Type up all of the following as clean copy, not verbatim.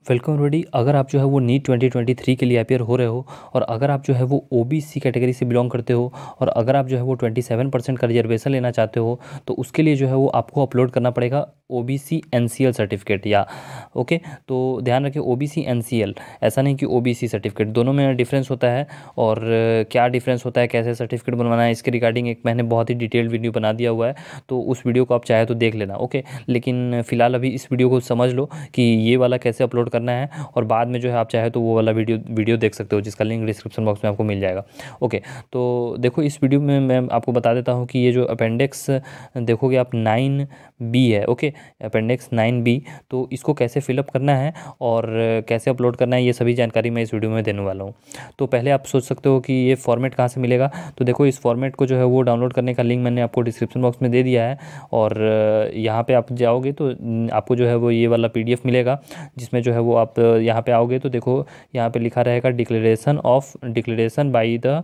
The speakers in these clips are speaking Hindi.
Welcome everybody. अगर आप जो है वो नीट 2023 के लिए अपियर हो रहे हो और अगर आप जो है वो ओबीसी कैटेगरी से बिलोंग करते हो और अगर आप जो है वो 27% का रिजर्वेशन लेना चाहते हो तो उसके लिए जो है वो आपको अपलोड करना पड़ेगा ओबीसी एनसीएल सर्टिफिकेट या ओके। तो ध्यान रखिए ओबीसी एनसीएल, ऐसा नहीं कि ओबीसी सर्टिफिकेट, दोनों में डिफरेंस होता है। और क्या डिफरेंस होता है, कैसे सर्टिफिकेट बनवाना है, इसके रिगार्डिंग एक मैंने बहुत ही डिटेल्ड वीडियो बना दिया हुआ है, तो उस वीडियो को आप चाहे तो देख लेना ओके। लेकिन फिलहाल अभी इस वीडियो को समझ लो कि ये वाला कैसे अपलोड करना है और बाद में जो है आप चाहे तो वो वाला वीडियो देख सकते हो जिसका लिंक डिस्क्रिप्शन बॉक्स में आपको मिल जाएगा ओके। तो देखो इस वीडियो में मैं आपको बता देता हूँ कि ये जो अपेंडिक्स देखोगे आप 9B है ओके, अपेंडिक्स 9B, तो इसको कैसे फिलअप करना है और कैसे अपलोड करना है ये सभी जानकारी मैं इस वीडियो में देने वाला हूँ। तो पहले आप सोच सकते हो कि ये फॉर्मेट कहाँ से मिलेगा, तो देखो इस फॉर्मेट को जो है वो डाउनलोड करने का लिंक मैंने आपको डिस्क्रिप्शन बॉक्स में दे दिया है और यहाँ पे आप जाओगे तो आपको जो है वो ये वाला PDF मिलेगा जिसमें जो है वो आप यहाँ पे आओगे तो देखो यहाँ पे लिखा रहेगा declaration by the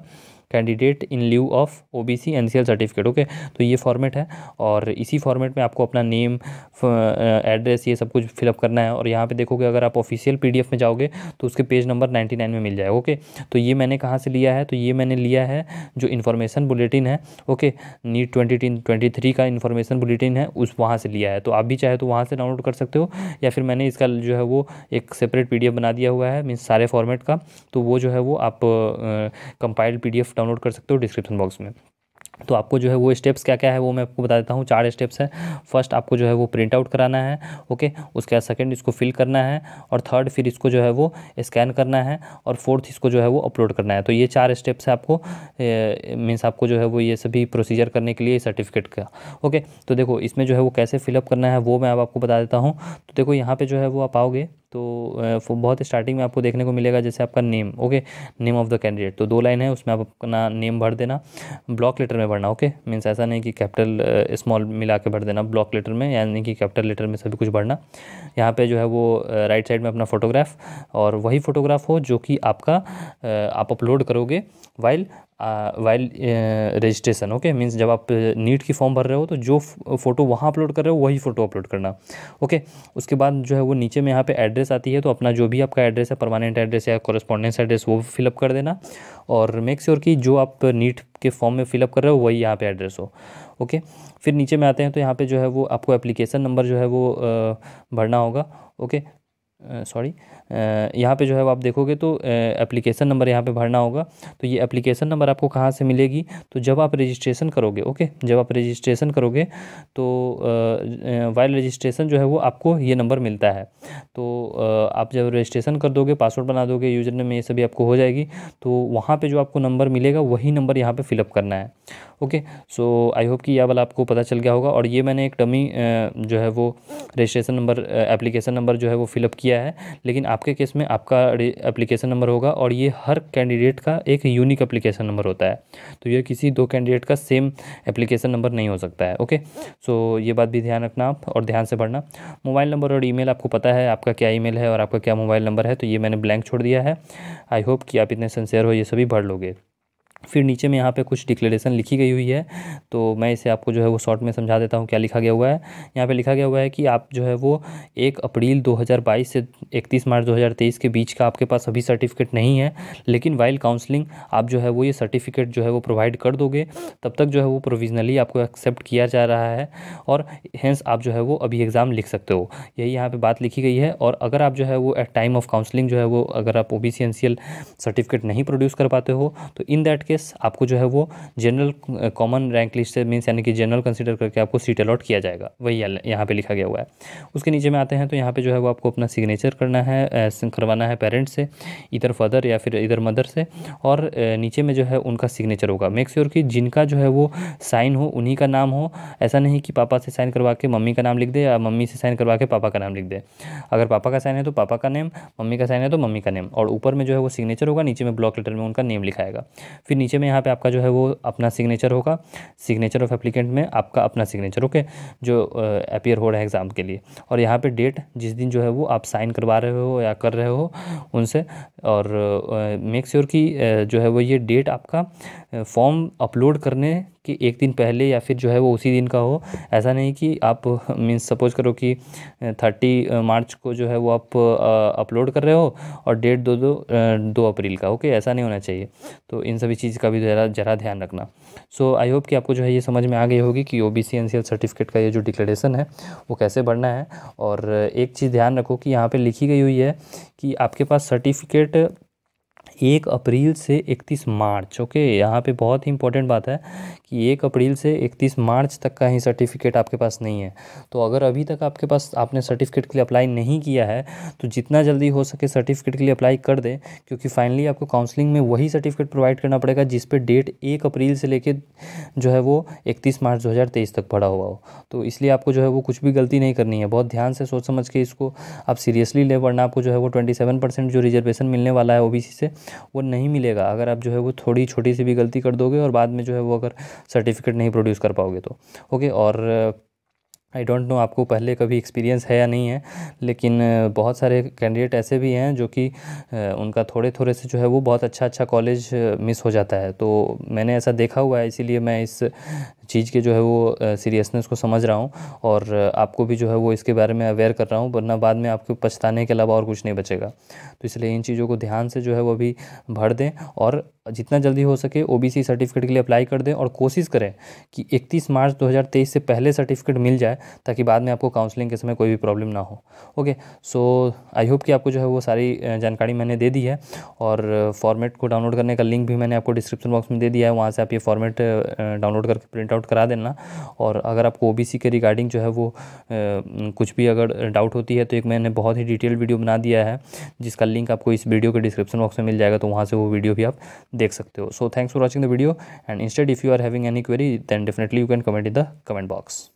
candidate in lieu of OBC NCL certificate okay. तो ये फॉर्मेट है और इसी फॉर्मेट में आपको अपना नेम, एड्रेस, ये सब कुछ फिलअप करना है। और यहाँ पे देखोगे अगर आप ऑफिशियल PDF में जाओगे तो उसके पेज नंबर 99 में मिल जाएगा ओके। तो ये मैंने कहाँ से लिया है, तो ये मैंने लिया है जो इन्फॉर्मेशन बुलेटिन है ओके, नीट 2023 का इन्फॉर्मेशन बुलेटिन है उस वहाँ से लिया है। तो आप भी चाहे तो वहाँ से डाउनलोड कर सकते हो या फिर मैंने इसका जो है वो एक सेपरेट PDF बना दिया हुआ है मीन्स सारे फॉर्मेट का, तो वो जो है वो आप कंपाइल्ड PDF डाउनलोड कर सकते हो डिस्क्रिप्शन बॉक्स में। तो आपको जो है वो स्टेप्स क्या क्या है वो मैं आपको बता देता हूँ। 4 स्टेप्स है। फर्स्ट आपको जो है वो प्रिंट आउट कराना है ओके, उसके बाद सेकंड इसको फिल करना है और थर्ड फिर इसको जो है वो स्कैन करना है और फोर्थ इसको जो है वो अपलोड करना है। तो ये 4 स्टेप्स है आपको मीन्स आपको जो है वो ये सभी प्रोसीजर करने के लिए सर्टिफिकेट का ओके। तो देखो इसमें जो है वो कैसे फिलअप करना है वो मैं अब आपको बता देता हूँ। तो देखो यहाँ पर जो है वो आप आओगे तो बहुत स्टार्टिंग में आपको देखने को मिलेगा जैसे आपका name okay, name of the candidate, तो 2 लाइन है उसमें आप अपना नेम भर देना, ब्लॉक लेटर में भरना ओके, मीन्स ऐसा नहीं कि कैपिटल स्मॉल मिला के भर देना, ब्लॉक लेटर में यानी कि कैपिटल लेटर में सभी कुछ भरना। यहाँ पे जो है वो राइट साइड में अपना फोटोग्राफ और वही फोटोग्राफ हो जो कि आपका आप अपलोड करोगे वाइल रजिस्ट्रेशन ओके, मीन्स जब आप नीट की फॉर्म भर रहे हो तो जो फ़ोटो वहाँ अपलोड कर रहे हो वही फ़ोटो अपलोड करना ओके। उसके बाद जो है वो नीचे में यहाँ पे एड्रेस आती है, तो अपना जो भी आपका एड्रेस है, परमानेंट एड्रेस या कॉरेस्पॉन्डेंस एड्रेस, वो फिलअप कर देना और मेक श्योर कि जो आप नीट के फॉर्म में फिलअप कर रहे हो वही यहाँ पे एड्रेस हो ओके। फिर नीचे में आते हैं तो यहाँ पे जो है वो आपको एप्लीकेशन नंबर जो है वो भरना होगा ओके, सॉरी यहाँ पे जो है वो आप देखोगे तो एप्लीकेशन नंबर यहाँ पे भरना होगा। तो ये एप्लीकेशन नंबर आपको कहाँ से मिलेगी, तो जब आप रजिस्ट्रेशन करोगे ओके, जब आप रजिस्ट्रेशन करोगे तो वाइल रजिस्ट्रेशन जो है वो आपको ये नंबर मिलता है। तो आप जब रजिस्ट्रेशन कर दोगे, पासवर्ड बना दोगे, यूजर नेम ये सभी आपको हो जाएगी, तो वहाँ पे जो आपको नंबर मिलेगा वही नंबर यहाँ पे फिलअप करना है ओके। सो आई होप कि यह वाला आपको पता चल गया होगा। और ये मैंने एक डमी जो है वो रजिस्ट्रेशन नंबर, एप्लीकेशन नंबर जो है वो फिलअप किया है, लेकिन आपके केस में आपका एप्लीकेशन नंबर होगा और ये हर कैंडिडेट का एक यूनिक एप्लीकेशन नंबर होता है, तो ये किसी 2 कैंडिडेट का सेम एप्लीकेशन नंबर नहीं हो सकता है ओके। सो ये बात भी ध्यान रखना आप और ध्यान से पढ़ना। मोबाइल नंबर और ईमेल आपको पता है आपका क्या ईमेल है और आपका क्या मोबाइल नंबर है, तो ये मैंने ब्लैंक छोड़ दिया है। आई होप कि आप इतने सिंसियर हो, ये सभी भर लोगे। फिर नीचे में यहाँ पे कुछ डिक्लेरेशन लिखी गई हुई है, तो मैं इसे आपको जो है वो शॉर्ट में समझा देता हूँ क्या लिखा गया हुआ है। यहाँ पे लिखा गया हुआ है कि आप जो है वो 1 अप्रैल 2022 से 31 मार्च 2023 के बीच का आपके पास अभी सर्टिफिकेट नहीं है, लेकिन वाइल काउंसलिंग आप जो है वो ये सर्टिफिकेट जो है वो प्रोवाइड कर दोगे, तब तक जो है वो प्रोविजनली आपको एक्सेप्ट किया जा रहा है और हेंस आप जो है वो अभी एग्ज़ाम लिख सकते हो, यही यहाँ पर बात लिखी गई है। और अगर आप जो है वो एट टाइम ऑफ काउंसलिंग जो है वो अगर आप OBC NCL सर्टिफिकेट नहीं प्रोड्यूस कर पाते हो तो इन दैट केस आपको जो है वो जनरल कॉमन रैंक लिस्ट से मीन्स यानी कि जनरल कंसीडर करके आपको सीट अलॉट किया जाएगा, वही यहाँ पे लिखा गया हुआ है। उसके नीचे में आते हैं तो यहाँ पे जो है वो आपको अपना सिग्नेचर करना है, करवाना है पेरेंट्स से, इधर फादर या फिर इधर मदर से, और नीचे में जो है उनका सिग्नेचर होगा। मेक श्योर कि जिनका जो है वो साइन हो उन्हीं का नाम हो, ऐसा नहीं कि पापा से साइन करवा के मम्मी का नाम लिख दे या मम्मी से साइन करवा के पापा का नाम लिख दे। अगर पापा का साइन है तो पापा का नेम, मम्मी का साइन है तो मम्मी का नेम, और ऊपर में जो है वो सिग्नेचर होगा, नीचे में ब्लॉक लेटर में उनका नेम लिखाएगा। फिर नीचे में यहाँ पे आपका जो है वो अपना सिग्नेचर होगा, सिग्नेचर ऑफ एप्लीकेंट में आपका अपना सिग्नेचर ओके, जो अपीयर हो रहा है एग्ज़ाम के लिए, और यहाँ पे डेट जिस दिन जो है वो आप साइन करवा रहे हो या कर रहे हो उनसे, और मेक श्योर कि जो है वो ये डेट आपका फॉर्म अपलोड करने कि एक दिन पहले या फिर जो है वो उसी दिन का हो। ऐसा नहीं कि आप मीन्स सपोज करो कि 30 मार्च को जो है वो आप अपलोड कर रहे हो और डेट 2 अप्रैल का। ओके, ऐसा नहीं होना चाहिए। तो इन सभी चीज़ का भी ज़रा ध्यान रखना। सो आई होप कि आपको जो है ये समझ में आ गई होगी कि OBC NCL सर्टिफिकेट का ये जो डिक्लेरेशन है वो कैसे भरना है। और एक चीज़ ध्यान रखो कि यहाँ पे लिखी गई हुई है कि आपके पास सर्टिफिकेट 1 अप्रैल से 31 मार्च। ओके, यहाँ पे बहुत ही इंपॉर्टेंट बात है कि 1 अप्रैल से 31 मार्च तक का ही सर्टिफिकेट आपके पास नहीं है। तो अगर अभी तक आपके पास आपने सर्टिफिकेट के लिए अप्लाई नहीं किया है तो जितना जल्दी हो सके सर्टिफिकेट के लिए अप्लाई कर दें, क्योंकि फाइनली आपको काउंसलिंग में वही सर्टिफिकेट प्रोवाइड करना पड़ेगा जिस पे डेट 1 अप्रैल से लेके जो है वो 31 मार्च 2023 तक पड़ा हुआ हो। तो इसलिए आपको जो है वो कुछ भी गलती नहीं करनी है, बहुत ध्यान से सोच समझ के इसको आप सीरियसली ले, वरना आपको जो है वो 27% जो रिजर्वेशन मिलने वाला है OBC से वो नहीं मिलेगा अगर आप जो है वो थोड़ी छोटी सी भी गलती कर दोगे और बाद में जो है वो अगर सर्टिफिकेट नहीं प्रोड्यूस कर पाओगे तो। ओके, और आई डोंट नो आपको पहले कभी एक्सपीरियंस है या नहीं है, लेकिन बहुत सारे कैंडिडेट ऐसे भी हैं जो कि उनका थोड़े थोड़े से जो है वो बहुत अच्छा कॉलेज मिस हो जाता है। तो मैंने ऐसा देखा हुआ है, इसीलिए मैं इस चीज़ के जो है वो सीरियसनेस को समझ रहा हूँ और आपको भी जो है वो इसके बारे में अवेयर कर रहा हूँ, वरना बाद में आपको पछताने के अलावा और कुछ नहीं बचेगा। तो इसलिए इन चीज़ों को ध्यान से जो है वो अभी भर दें और जितना जल्दी हो सके OBC सर्टिफिकेट के लिए अप्लाई कर दें और कोशिश करें कि 31 मार्च 2023 से पहले सर्टिफिकेट मिल जाए ताकि बाद में आपको काउंसलिंग के समय कोई भी प्रॉब्लम ना हो। ओके, सो आई होप कि आपको जो है वो सारी जानकारी मैंने दे दी है और फॉर्मेट को डाउनलोड करने का लिंक भी मैंने आपको डिस्क्रिप्शन बॉक्स में दे दिया है, वहाँ से आप ये फॉर्मेट डाउनलोड करके प्रिंट आउट करा देना। और अगर आपको OBC के रिगार्डिंग जो है वो कुछ भी अगर डाउट होती है तो एक मैंने बहुत ही डिटेल वीडियो बना दिया है जिसका लिंक आपको इस वीडियो के डिस्क्रिप्शन बॉक्स में मिल जाएगा, तो वहाँ से वो वीडियो भी आप देख सकते हो। So thanks for watching the video and instead if you are having any query then definitely you can comment in the comment box.